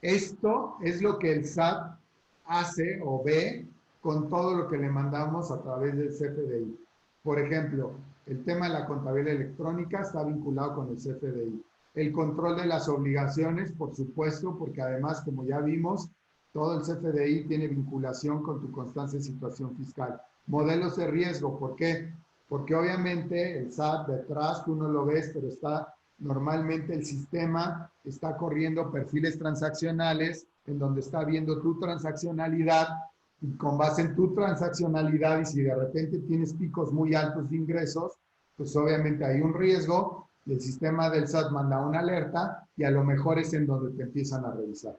Esto es lo que el SAT hace o ve con todo lo que le mandamos a través del CFDI. Por ejemplo, el tema de la contabilidad electrónica está vinculado con el CFDI. El control de las obligaciones, por supuesto, porque además, como ya vimos, todo el CFDI tiene vinculación con tu constancia de situación fiscal. Modelos de riesgo, ¿por qué? Porque obviamente el SAT detrás, tú no lo ves, pero está normalmente el sistema está corriendo perfiles transaccionales en donde está viendo tu transaccionalidad y con base en tu transaccionalidad y si de repente tienes picos muy altos de ingresos, pues obviamente hay un riesgo y el sistema del SAT manda una alerta y a lo mejor es en donde te empiezan a revisar.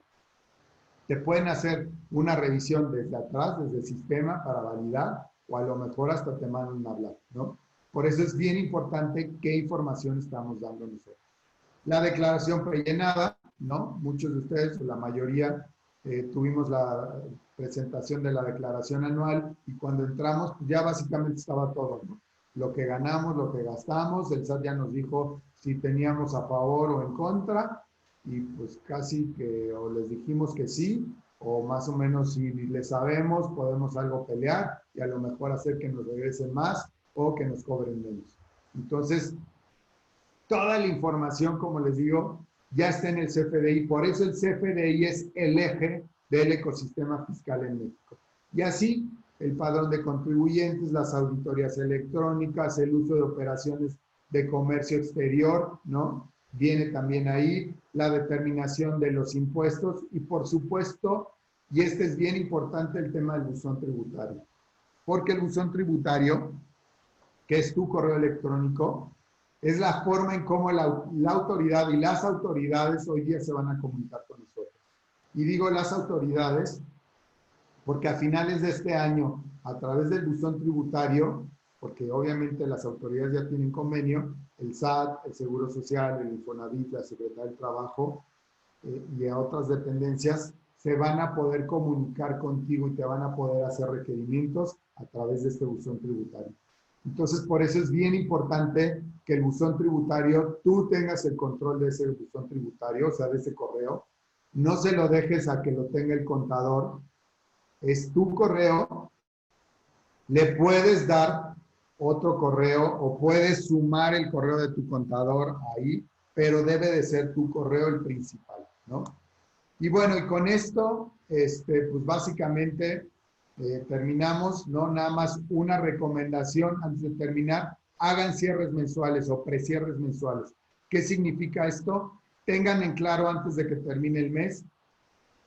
Te pueden hacer una revisión desde atrás, desde el sistema para validar o a lo mejor hasta te mandan a hablar, ¿no? Por eso es bien importante qué información estamos dando nosotros. La declaración prellenada, ¿no? Muchos de ustedes, o la mayoría, tuvimos la presentación de la declaración anual y cuando entramos, pues ya básicamente estaba todo, ¿no? Lo que ganamos, lo que gastamos, el SAT ya nos dijo si teníamos a favor o en contra y pues casi que o les dijimos que sí o más o menos si le sabemos podemos algo pelear y a lo mejor hacer que nos regresen más o que nos cobren menos. Entonces, toda la información, como les digo, ya está en el CFDI. Por eso el CFDI es el eje del ecosistema fiscal en México. Y así, el padrón de contribuyentes, las auditorías electrónicas, el uso de operaciones de comercio exterior, ¿no? Viene también ahí la determinación de los impuestos y, por supuesto, y este es bien importante, el tema del buzón tributario. Porque el buzón tributario, que es tu correo electrónico, es la forma en cómo la autoridad y las autoridades hoy día se van a comunicar con nosotros. Y digo las autoridades porque a finales de este año, a través del buzón tributario, porque obviamente las autoridades ya tienen convenio, el SAT, el Seguro Social, el Infonavit, la Secretaría del Trabajo y a otras dependencias, se van a poder comunicar contigo y te van a poder hacer requerimientos a través de este buzón tributario. Entonces, por eso es bien importante que el buzón tributario, tú tengas el control de ese buzón tributario, o sea, de ese correo. No se lo dejes a que lo tenga el contador. Es tu correo. Le puedes dar otro correo o puedes sumar el correo de tu contador ahí, pero debe de ser tu correo el principal, ¿no? Y bueno, y con esto, pues básicamente terminamos, ¿no? Nada más una recomendación antes de terminar, hagan cierres mensuales o precierres mensuales. ¿Qué significa esto? Tengan en claro antes de que termine el mes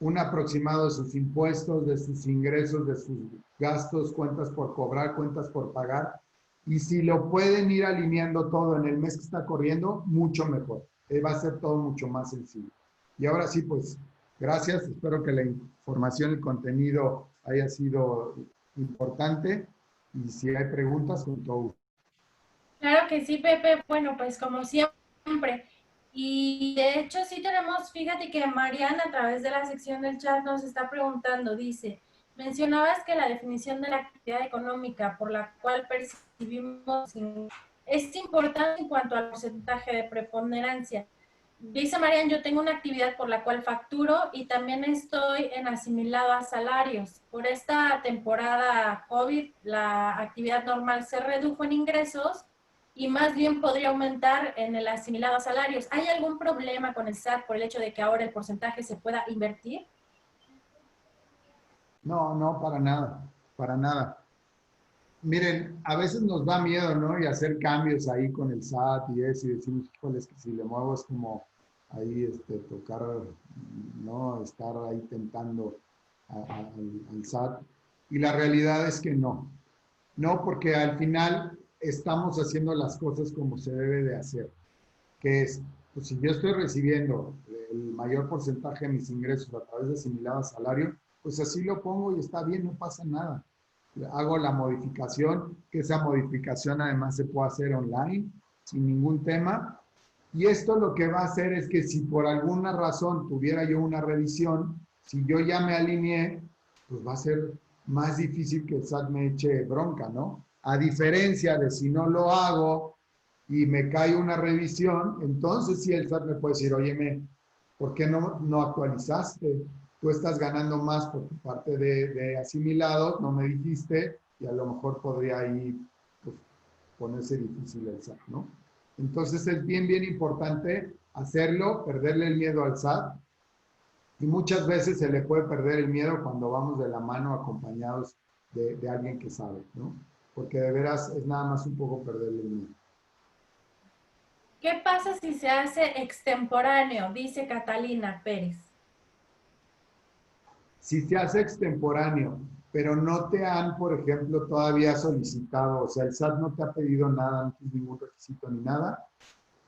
un aproximado de sus impuestos, de sus ingresos, de sus gastos, cuentas por cobrar, cuentas por pagar. Y si lo pueden ir alineando todo en el mes que está corriendo, mucho mejor. Va a ser todo mucho más sencillo. Y ahora sí, pues, gracias. Espero que la información, el contenido haya sido importante. Y si hay preguntas, con todo gusto. Claro que sí, Pepe. Bueno, pues como siempre. Y de hecho sí tenemos, fíjate que Mariana a través de la sección del chat nos está preguntando, dice, mencionabas que la definición de la actividad económica por la cual percibimos es importante en cuanto al porcentaje de preponderancia. Dice Marian, yo tengo una actividad por la cual facturo y también estoy en asimilado a salarios. Por esta temporada COVID, la actividad normal se redujo en ingresos y más bien podría aumentar en el asimilado a salarios. ¿Hay algún problema con el SAT por el hecho de que ahora el porcentaje se pueda invertir? No, no, para nada, para nada. Miren, a veces nos da miedo, ¿no? Y hacer cambios ahí con el SAT y eso, y decimos, híjole, es que si le muevo es como ahí tocar, ¿no? Estar ahí tentando al SAT. Y la realidad es que no. No, porque al final estamos haciendo las cosas como se debe de hacer. Que es, pues si yo estoy recibiendo el mayor porcentaje de mis ingresos a través de asimilado a salario, pues así lo pongo y está bien, no pasa nada. Hago la modificación, que esa modificación además se puede hacer online, sin ningún tema. Y esto lo que va a hacer es que si por alguna razón tuviera yo una revisión, si yo ya me alineé, pues va a ser más difícil que el SAT me eche bronca, ¿no? A diferencia de si no lo hago y me cae una revisión, entonces sí el SAT me puede decir, óyeme, ¿por qué no actualizaste? Tú estás ganando más por tu parte de asimilados, no me dijiste, y a lo mejor podría ahí pues, ponerse difícil el SAT, ¿no? Entonces es bien, bien importante hacerlo, perderle el miedo al SAT, y muchas veces se le puede perder el miedo cuando vamos de la mano acompañados de alguien que sabe, ¿no? Porque de veras es nada más un poco perderle el miedo. ¿Qué pasa si se hace extemporáneo? Dice Catalina Pérez. Si se hace extemporáneo, pero no te han, por ejemplo, todavía solicitado, o sea, el SAT no te ha pedido nada, no tienes ningún requisito ni nada,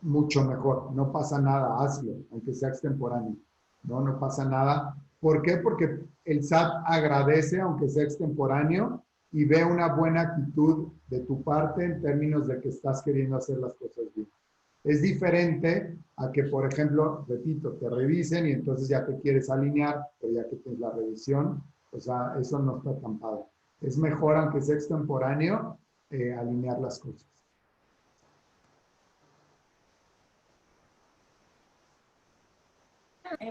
mucho mejor, no pasa nada, hazlo, aunque sea extemporáneo, no pasa nada. ¿Por qué? Porque el SAT agradece, aunque sea extemporáneo, y ve una buena actitud de tu parte en términos de que estás queriendo hacer las cosas bien. Es diferente a que, por ejemplo, repito, te revisen y entonces ya te quieres alinear, pero ya que tienes la revisión, o sea, eso no está tan padre. Es mejor, aunque sea extemporáneo, alinear las cosas.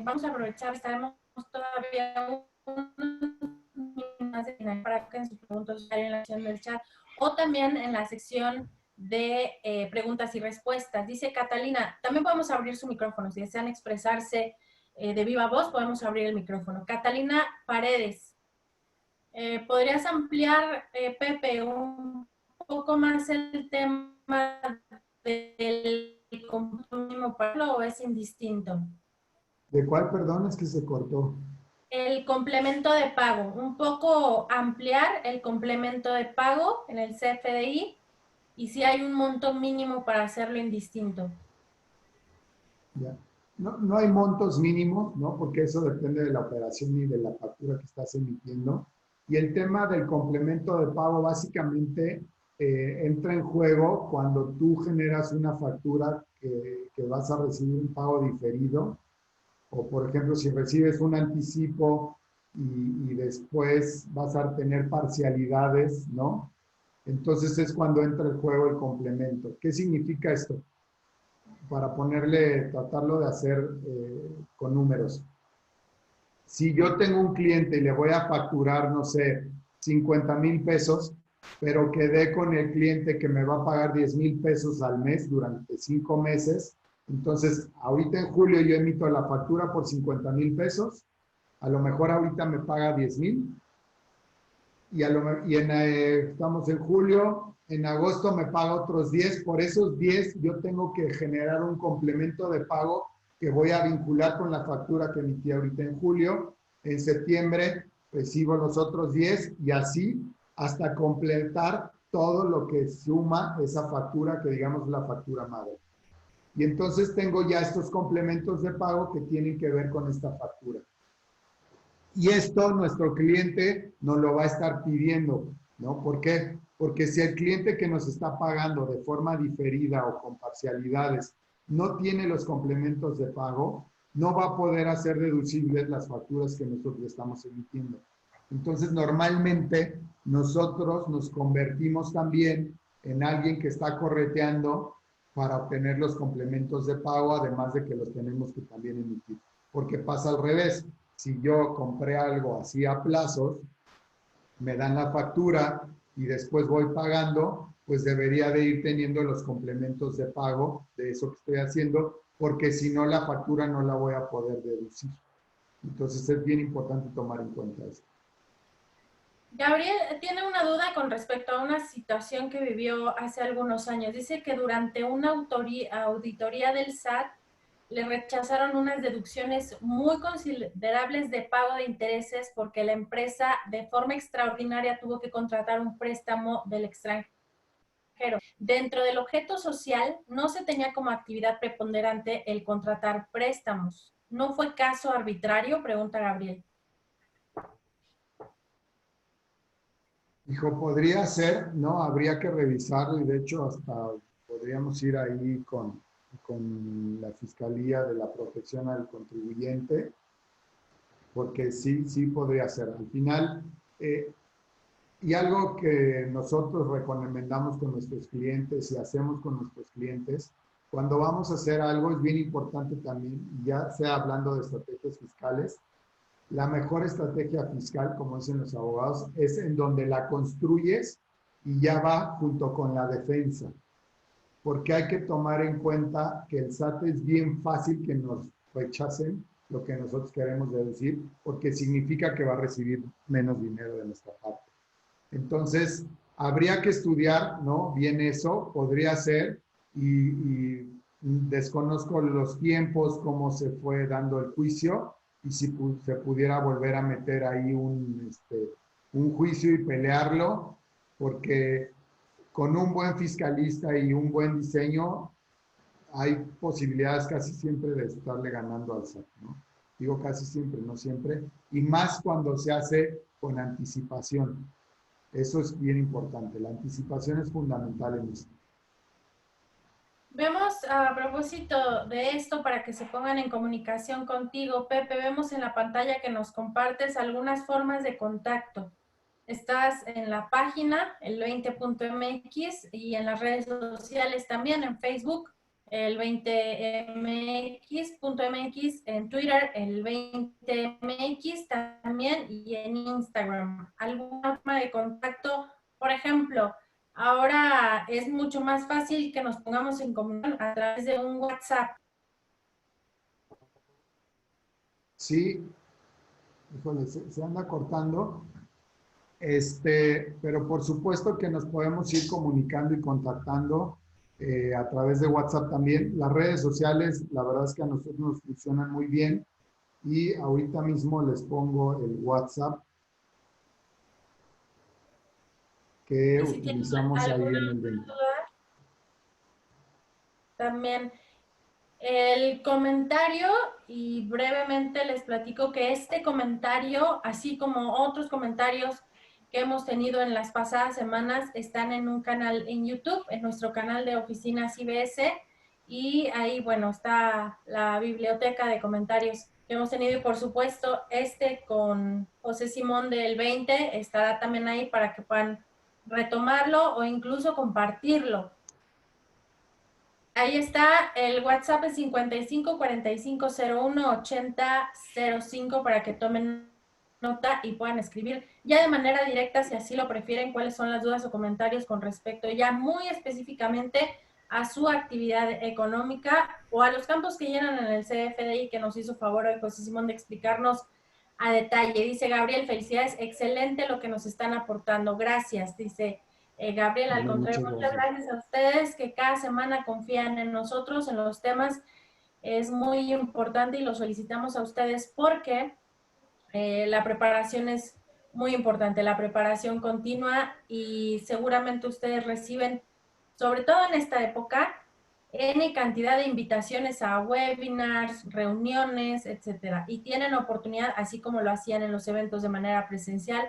Vamos a aprovechar, estaremos todavía más para que en sus preguntas en la sección del chat o también en la sección de preguntas y respuestas. Dice Catalina, también podemos abrir su micrófono. Si desean expresarse de viva voz, podemos abrir el micrófono. Catalina Paredes, ¿podrías ampliar, Pepe, un poco más el tema del compromiso o es indistinto? ¿De cuál, perdón? Es que se cortó. El complemento de pago, un poco ampliar el complemento de pago en el CFDI y si hay un monto mínimo para hacerlo indistinto. Ya. No, no hay montos mínimos, ¿no? Porque eso depende de la operación y de la factura que estás emitiendo. Y el tema del complemento de pago básicamente entra en juego cuando tú generas una factura que vas a recibir un pago diferido. O, por ejemplo, si recibes un anticipo y después vas a tener parcialidades, ¿no? Entonces es cuando entra en juego el complemento. ¿Qué significa esto? Para tratarlo de hacer con números. Si yo tengo un cliente y le voy a facturar, no sé, 50,000 pesos, pero quedé con el cliente que me va a pagar 10,000 pesos al mes durante 5 meses, entonces ahorita en julio yo emito la factura por 50,000 pesos, a lo mejor ahorita me paga 10,000 estamos en julio, en agosto me paga otros 10, por esos 10 yo tengo que generar un complemento de pago que voy a vincular con la factura que emití ahorita en julio, en septiembre recibo los otros 10 y así hasta completar todo lo que suma esa factura que digamos la factura madre. Y entonces tengo ya estos complementos de pago que tienen que ver con esta factura. Y esto nuestro cliente nos lo va a estar pidiendo, ¿no? ¿Por qué? Porque si el cliente que nos está pagando de forma diferida o con parcialidades no tiene los complementos de pago, no va a poder hacer deducibles las facturas que nosotros estamos emitiendo. Entonces, normalmente nosotros nos convertimos también en alguien que está correteando para obtener los complementos de pago, además de que los tenemos que también emitir. Porque pasa al revés. Si yo compré algo así a plazos, me dan la factura y después voy pagando, pues debería de ir teniendo los complementos de pago de eso que estoy haciendo, porque si no la factura no la voy a poder deducir. Entonces es bien importante tomar en cuenta eso. Gabriel tiene una duda con respecto a una situación que vivió hace algunos años. Dice que durante una auditoría del SAT le rechazaron unas deducciones muy considerables de pago de intereses porque la empresa de forma extraordinaria tuvo que contratar un préstamo del extranjero. Dentro del objeto social no se tenía como actividad preponderante el contratar préstamos. ¿No fue caso arbitrario? Pregunta Gabriel. Dijo, podría ser, ¿no? Habría que revisarlo y de hecho hasta podríamos ir ahí con la Fiscalía de la Protección al Contribuyente, porque sí, sí podría ser. Al final, y algo que nosotros recomendamos con nuestros clientes y hacemos con nuestros clientes, cuando vamos a hacer algo es bien importante también, ya sea hablando de estrategias fiscales, la mejor estrategia fiscal, como dicen los abogados, es en donde la construyes y ya va junto con la defensa. Porque hay que tomar en cuenta que el SAT es bien fácil que nos rechacen lo que nosotros queremos decir, porque significa que va a recibir menos dinero de nuestra parte. Entonces, habría que estudiar, ¿no? Bien eso, podría ser, y desconozco los tiempos, cómo se fue dando el juicio, y si se pudiera volver a meter ahí un juicio y pelearlo, porque con un buen fiscalista y un buen diseño, hay posibilidades casi siempre de estarle ganando al SAT, ¿no? Digo casi siempre, no siempre, y más cuando se hace con anticipación. Eso es bien importante. La anticipación es fundamental en esto. Vemos, a propósito de esto, para que se pongan en comunicación contigo, Pepe, vemos en la pantalla que nos compartes algunas formas de contacto. Estás en la página, el 20.mx, y en las redes sociales también, en Facebook, el 20mx.mx, en Twitter, el 20mx también, y en Instagram. ¿Alguna forma de contacto? Por ejemplo, ahora es mucho más fácil que nos pongamos en comunicación a través de un WhatsApp. Sí, híjole, se anda cortando. Pero por supuesto que nos podemos ir comunicando y contactando a través de WhatsApp también. Las redes sociales, la verdad es que a nosotros nos funcionan muy bien y ahorita mismo les pongo el WhatsApp que Y si tienen utilizamos ahí alguna en el 20. duda, también el comentario, y brevemente les platico que este comentario, así como otros comentarios que hemos tenido en las pasadas semanas, están en un canal en YouTube, en nuestro canal de Oficinas IBS, y ahí, bueno, está la biblioteca de comentarios que hemos tenido, y por supuesto, con José Simón del 20 estará también ahí para que puedan retomarlo o incluso compartirlo. Ahí está, el WhatsApp es 55 45 01 80 05 para que tomen nota y puedan escribir ya de manera directa, si así lo prefieren, cuáles son las dudas o comentarios con respecto ya muy específicamente a su actividad económica o a los campos que llenan en el CFDI, que nos hizo favor hoy José Simón de explicarnos a detalle. Dice Gabriel, felicidades, excelente lo que nos están aportando, gracias, dice Gabriel. Al contrario, muchas gracias a ustedes que cada semana confían en nosotros, en los temas. Es muy importante y lo solicitamos a ustedes porque la preparación es muy importante, la preparación continua, y seguramente ustedes reciben, sobre todo en esta época, N cantidad de invitaciones a webinars, reuniones, etcétera, y tienen oportunidad, así como lo hacían en los eventos de manera presencial,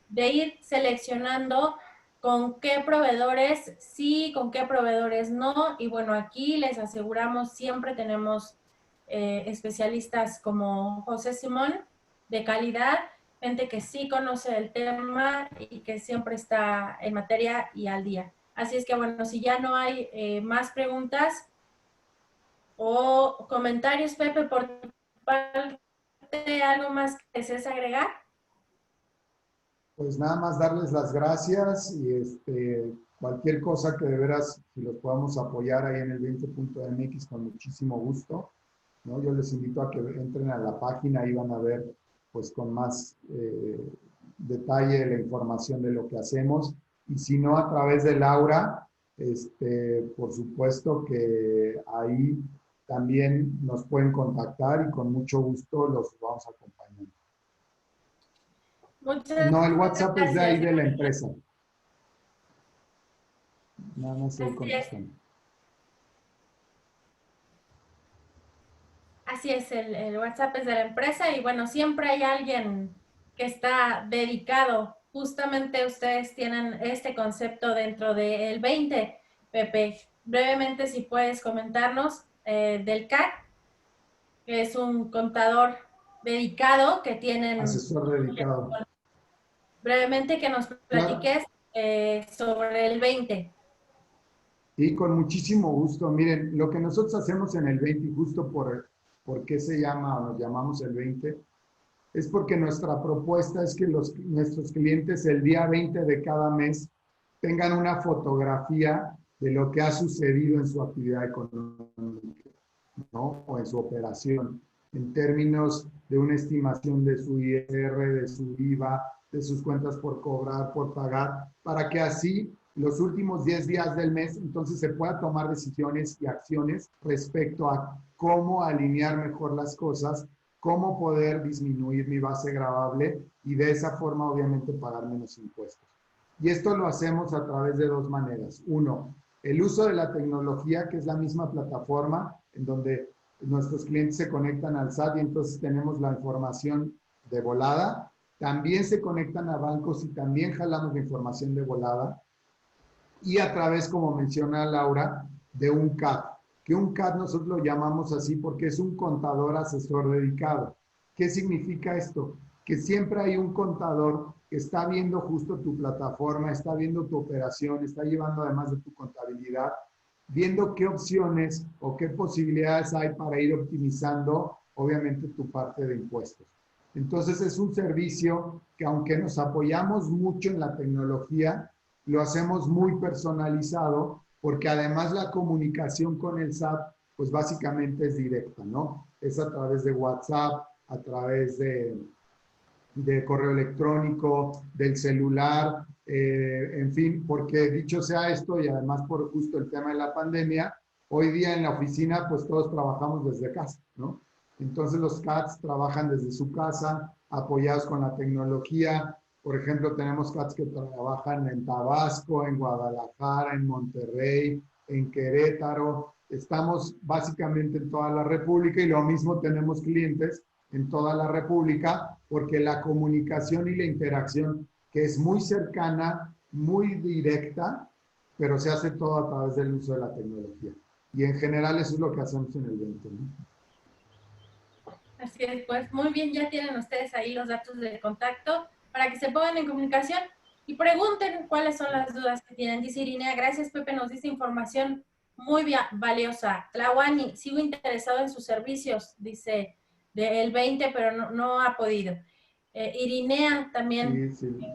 de ir seleccionando con qué proveedores sí, con qué proveedores no, y bueno, aquí les aseguramos, siempre tenemos especialistas como José Simón, de calidad, gente que sí conoce el tema y que siempre está en materia y al día. Así es que bueno, si ya no hay más preguntas o comentarios, Pepe, por parte, ¿algo más que desees agregar? Pues nada más darles las gracias y cualquier cosa que de veras, si los podamos apoyar ahí en el 20.mx con muchísimo gusto, ¿no? Yo les invito a que entren a la página y van a ver pues con más detalle la información de lo que hacemos, y si no a través de Laura, por supuesto que ahí también nos pueden contactar y con mucho gusto los vamos a acompañar. Muchas No, el WhatsApp es de ahí gracias. de la empresa. Nada más ahí Así es. contestando. Así es, el WhatsApp es de la empresa y bueno, siempre hay alguien que está dedicado. Justamente ustedes tienen este concepto dentro del 20, Pepe. Brevemente, si puedes comentarnos del CAC, que es un contador dedicado que tienen. Asesor dedicado. Brevemente, que nos Claro. platiques sobre el 20. Y con muchísimo gusto. Miren, lo que nosotros hacemos en el 20, y justo por qué se llama o nos llamamos el 20, es porque nuestra propuesta es que nuestros clientes el día 20 de cada mes tengan una fotografía de lo que ha sucedido en su actividad económica, ¿no? O en su operación, en términos de una estimación de su IR, de su IVA, de sus cuentas por cobrar, por pagar, para que así los últimos 10 días del mes entonces se pueda tomar decisiones y acciones respecto a cómo alinear mejor las cosas, cómo poder disminuir mi base gravable y de esa forma obviamente pagar menos impuestos. Y esto lo hacemos a través de dos maneras. Uno, el uso de la tecnología, que es la misma plataforma en donde nuestros clientes se conectan al SAT y entonces tenemos la información de volada, también se conectan a bancos y también jalamos la información de volada. Y a través, como menciona Laura, de un CAD, que un CAD nosotros lo llamamos así porque es un contador asesor dedicado. ¿Qué significa esto? Que siempre hay un contador que está viendo justo tu plataforma, está viendo tu operación, está llevando además de tu contabilidad, viendo qué opciones o qué posibilidades hay para ir optimizando, obviamente, tu parte de impuestos. Entonces, es un servicio que, aunque nos apoyamos mucho en la tecnología, lo hacemos muy personalizado, porque además la comunicación con el SAT, pues básicamente es directa, ¿no? Es a través de WhatsApp, a través de correo electrónico, del celular, en fin, porque dicho sea esto, y además por justo el tema de la pandemia, hoy día en la oficina pues todos trabajamos desde casa, ¿no? Entonces los CATs trabajan desde su casa, apoyados con la tecnología. Por ejemplo, tenemos CATs que trabajan en Tabasco, en Guadalajara, en Monterrey, en Querétaro. Estamos básicamente en toda la República y lo mismo tenemos clientes en toda la República, porque la comunicación y la interacción, que es muy cercana, muy directa, pero se hace todo a través del uso de la tecnología. Y en general eso es lo que hacemos en el evento, ¿no? Así es, pues muy bien, ya tienen ustedes ahí los datos de contacto para que se pongan en comunicación y pregunten cuáles son las dudas que tienen. Dice Irinea, gracias Pepe, nos dice información muy valiosa. Tlawani, sigo interesado en sus servicios, dice del 20, pero no ha podido. Irinea también, Sí, sí.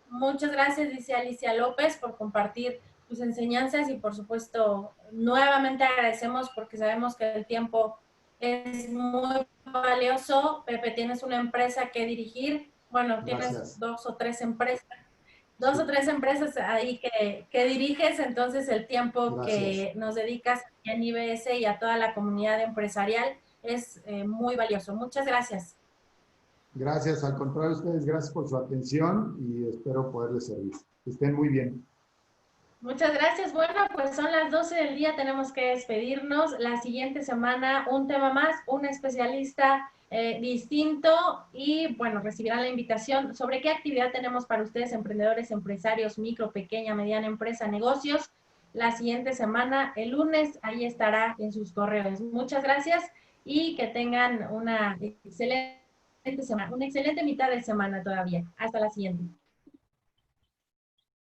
muchas gracias, dice Alicia López, por compartir tus enseñanzas y por supuesto, nuevamente agradecemos porque sabemos que el tiempo es muy valioso. Pepe, tienes una empresa que dirigir, bueno, tienes Gracias. dos o tres empresas Sí, ahí que diriges, entonces el tiempo gracias. que nos dedicas en IBS y a toda la comunidad empresarial es muy valioso. Muchas gracias. Gracias, al contrario, ustedes, gracias por su atención y espero poderles servir. Que estén muy bien. Muchas gracias. Bueno, pues son las 12 del día, tenemos que despedirnos. La siguiente semana un tema más, un especialista distinto y bueno, recibirán la invitación sobre qué actividad tenemos para ustedes, emprendedores, empresarios, micro, pequeña, mediana empresa, negocios. La siguiente semana, el lunes, ahí estará en sus correos. Muchas gracias y que tengan una excelente semana, una excelente mitad de semana todavía. Hasta la siguiente.